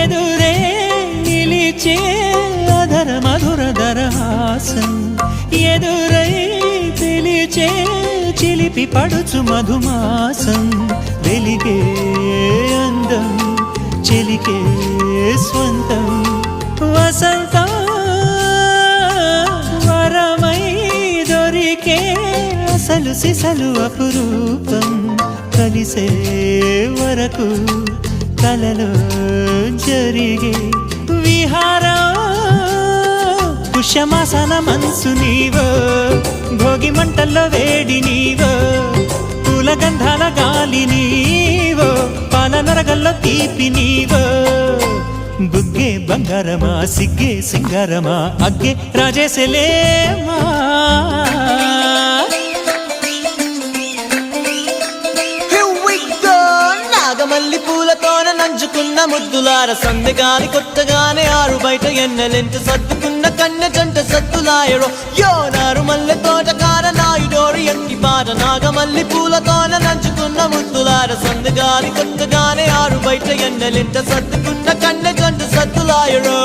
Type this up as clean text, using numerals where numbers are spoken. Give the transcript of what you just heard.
ఎదురే నిలిచే అధర మధుర దరహాసం ఎదురై పిలిచే చిలిపి పడుచు మధుమాసం వెలిగే అందం చెలికే స్వంతం వసంతం వరమై దొరికే అసలు సిసలు అపురూపం కలిసే వరకు కలలో జరిగే విహారం పుష్యమాసన మనసు నీవో భోగి మంటల్లో వేడి నీవో పూల గంధాల గాలి నీవో పాల నరగల్లో తీపి నీవో బుగ్గే బంగారమా సిగ్గే సింగారమా అగ్గే రాజేసలేమా మల్లి పూలతోన నంచుకున్న ముద్దులార సందెగాని కొత్తగానే ఆరు బయట ఎన్నెలెంట సర్దుకున్న కన్నె జంట సత్తులాయరో యోనారు మల్లె తోటకార నాయుడోరు ఎట్టి పాట నాగమల్లి పూలతోన నంచుకున్న ముద్దులార సందెగాని కొత్తగానే ఆరు బయట ఎన్నెలెంట సర్దుకున్న కన్నె జంట సత్తులాయరో